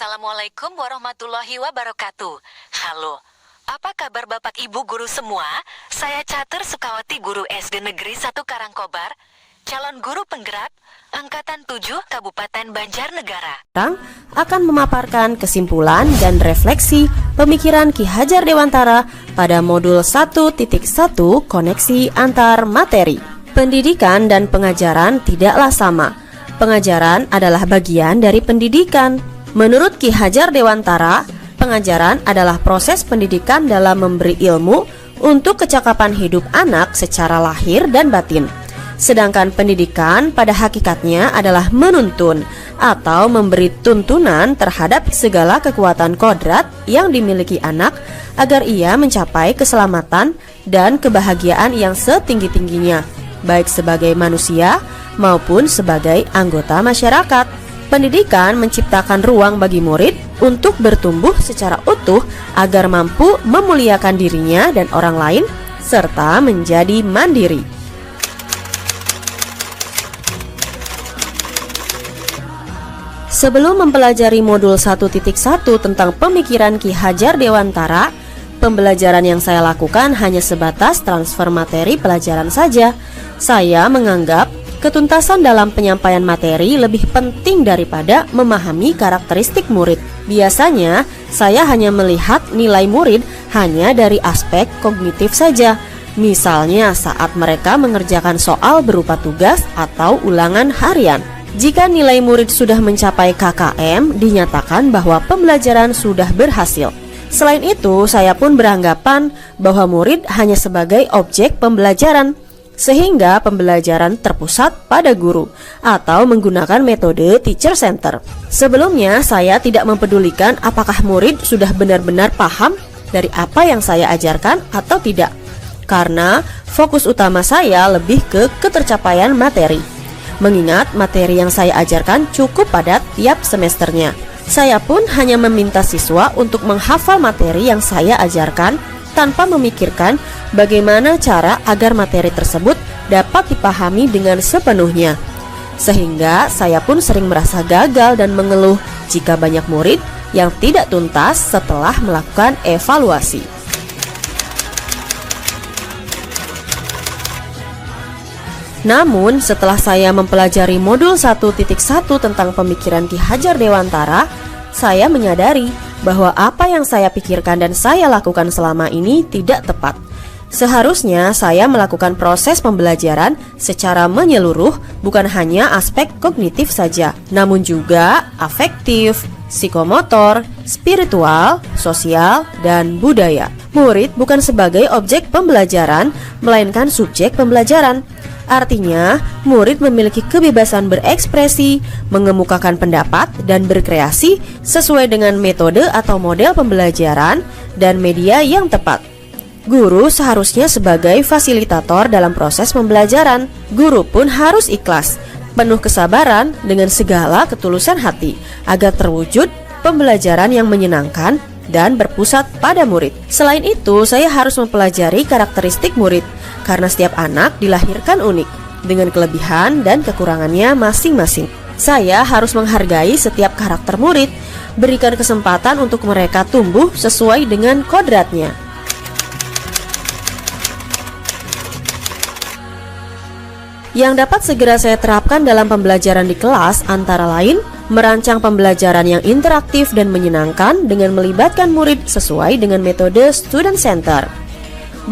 Assalamualaikum warahmatullahi wabarakatuh. Halo, apa kabar Bapak Ibu guru semua? Saya Catur Sukawati, guru SD Negeri 1 Karangkobar, calon guru penggerak, Angkatan 7 Kabupaten Banjarnegara. Akan memaparkan kesimpulan dan refleksi pemikiran Ki Hajar Dewantara pada modul 1.1 koneksi antar materi. Pendidikan dan pengajaran tidaklah sama. Pengajaran adalah bagian dari pendidikan. Menurut Ki Hajar Dewantara, pengajaran adalah proses pendidikan dalam memberi ilmu untuk kecakapan hidup anak secara lahir dan batin. Sedangkan pendidikan pada hakikatnya adalah menuntun atau memberi tuntunan terhadap segala kekuatan kodrat yang dimiliki anak agar ia mencapai keselamatan dan kebahagiaan yang setinggi-tingginya, baik sebagai manusia maupun sebagai anggota masyarakat. Pendidikan menciptakan ruang bagi murid untuk bertumbuh secara utuh agar mampu memuliakan dirinya dan orang lain serta menjadi mandiri. Sebelum mempelajari modul 1.1 tentang pemikiran Ki Hajar Dewantara, pembelajaran yang saya lakukan hanya sebatas transfer materi pelajaran saja. Saya menganggap ketuntasan dalam penyampaian materi lebih penting daripada memahami karakteristik murid. Biasanya, saya hanya melihat nilai murid hanya dari aspek kognitif saja. Misalnya saat mereka mengerjakan soal berupa tugas atau ulangan harian. Jika nilai murid sudah mencapai KKM, dinyatakan bahwa pembelajaran sudah berhasil. Selain itu, saya pun beranggapan bahwa murid hanya sebagai objek pembelajaran, sehingga pembelajaran terpusat pada guru atau menggunakan metode teacher center. Sebelumnya, saya tidak mempedulikan apakah murid sudah benar-benar paham dari apa yang saya ajarkan atau tidak, karena fokus utama saya lebih ke ketercapaian materi. Mengingat materi yang saya ajarkan cukup padat tiap semesternya, saya pun hanya meminta siswa untuk menghafal materi yang saya ajarkan tanpa memikirkan bagaimana cara agar materi tersebut dapat dipahami dengan sepenuhnya. Sehingga saya pun sering merasa gagal dan mengeluh jika banyak murid yang tidak tuntas setelah melakukan evaluasi. Namun setelah saya mempelajari modul 1.1 tentang pemikiran Ki Hajar Dewantara, saya menyadari bahwa apa yang saya pikirkan dan saya lakukan selama ini tidak tepat. Seharusnya saya melakukan proses pembelajaran secara menyeluruh, bukan hanya aspek kognitif saja, namun juga afektif, psikomotor, spiritual, sosial, dan budaya. Murid bukan sebagai objek pembelajaran, melainkan subjek pembelajaran. Artinya, murid memiliki kebebasan berekspresi, mengemukakan pendapat, dan berkreasi sesuai dengan metode atau model pembelajaran dan media yang tepat. Guru seharusnya sebagai fasilitator dalam proses pembelajaran. Guru pun harus ikhlas, penuh kesabaran dengan segala ketulusan hati, agar terwujud pembelajaran yang menyenangkan dan berpusat pada murid. Selain itu, saya harus mempelajari karakteristik murid, karena setiap anak dilahirkan unik, dengan kelebihan dan kekurangannya masing-masing. Saya harus menghargai setiap karakter murid, berikan kesempatan untuk mereka tumbuh sesuai dengan kodratnya. Yang dapat segera saya terapkan dalam pembelajaran di kelas antara lain merancang pembelajaran yang interaktif dan menyenangkan dengan melibatkan murid sesuai dengan metode student center.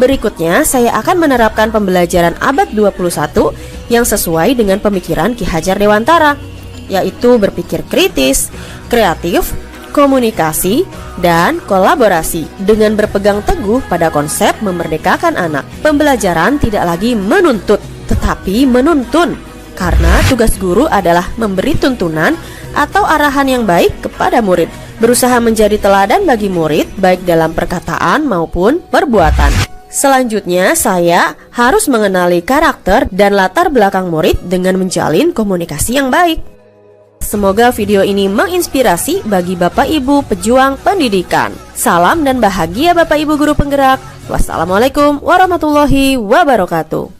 Berikutnya, saya akan menerapkan pembelajaran abad 21 yang sesuai dengan pemikiran Ki Hajar Dewantara, yaitu berpikir kritis, kreatif, komunikasi, dan kolaborasi dengan berpegang teguh pada konsep memerdekakan anak. Pembelajaran tidak lagi menuntut, tetapi menuntun, karena tugas guru adalah memberi tuntunan atau arahan yang baik kepada murid, berusaha menjadi teladan bagi murid baik dalam perkataan maupun perbuatan. Selanjutnya, saya harus mengenali karakter dan latar belakang murid dengan menjalin komunikasi yang baik. Semoga video ini menginspirasi bagi Bapak Ibu pejuang pendidikan. Salam dan bahagia Bapak Ibu guru penggerak. Wassalamualaikum warahmatullahi wabarakatuh.